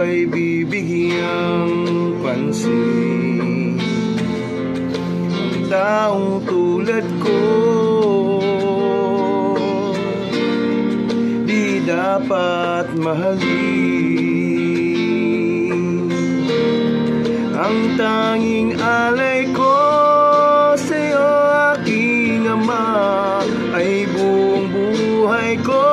ay bibigyang pansin. Ang taong tulad ko di dapat mahalin. Ang tanging alay ko sa'yo, aking Ama, ay buong buhay ko,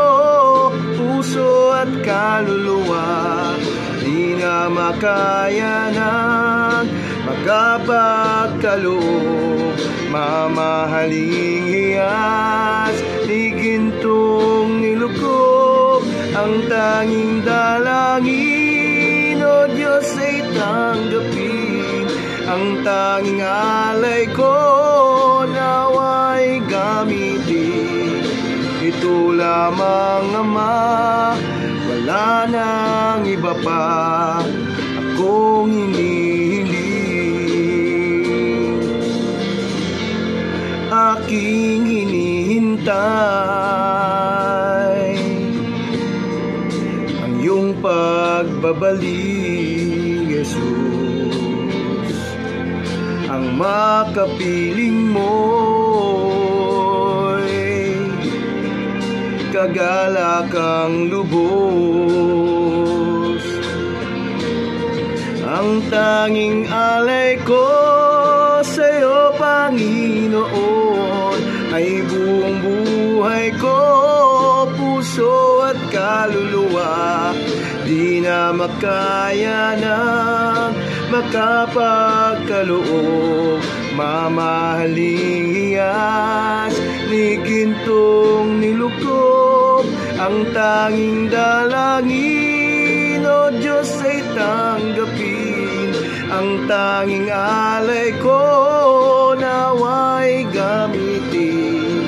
puso at kaluluwa. Di na makaya ng magkapagkaloob, mamahaling hiyas, di gintong nilukob. Ang tanging dalangin, O Diyos, ay tanggapin. Ang tanging alay ko, nawa'y gamitin. Ito lamang, Ama, wala nang iba pa akong hinihiling. Aking hinihintay ang iyong pagbabalik, Jesus. Ang makapiling mo'y kagalakang lubos. Ang tanging alay ko sa'yo, Panginoon, ay buong buhay ko, puso at kaluluwa. Di na makaya ng makapagkaloob, mamahaling hiyas, ni gintong nilukob. Ang tanging dalangin, O Diyos, ay tanggapin. Ang tanging alay ko, nawa'y gamitin.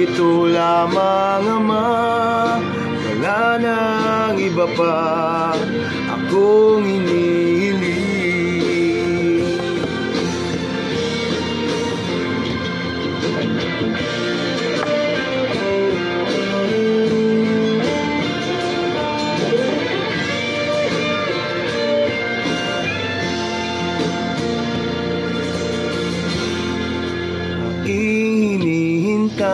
Ito lamang, Ama, wala nang iba pa akong hinihiling. Aking hinihintay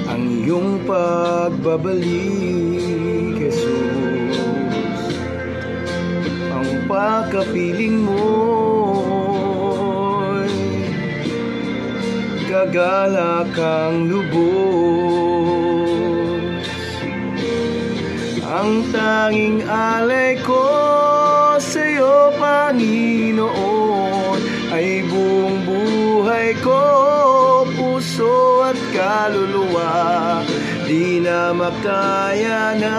ang iyong pagbabalik, Jesus. Ang pagkapiling mo'y kagalakang lubos. Ang tanging alay ko sa'yo, Panginoon, ay buong buhay ko, puso at kaluluwa. Di na makaya na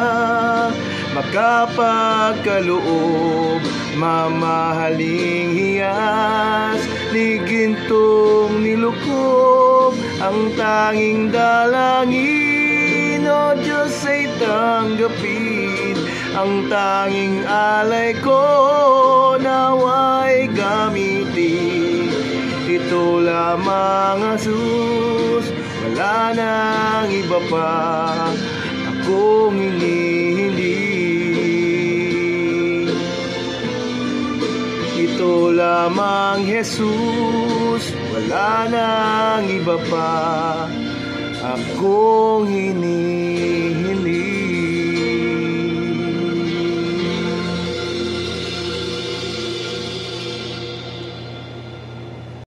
makapagkaloob, mamahaling hiyas, ni gintong nilukob. Ang tanging dalangin, O Diyos, ay tanggapin. Ang tanging alay ko, nawa'y gamitin. Ito lamang, Jesus, wala nang iba pa akong hinihiling. Ito lamang, Jesus, wala nang iba pa akong hinihiling.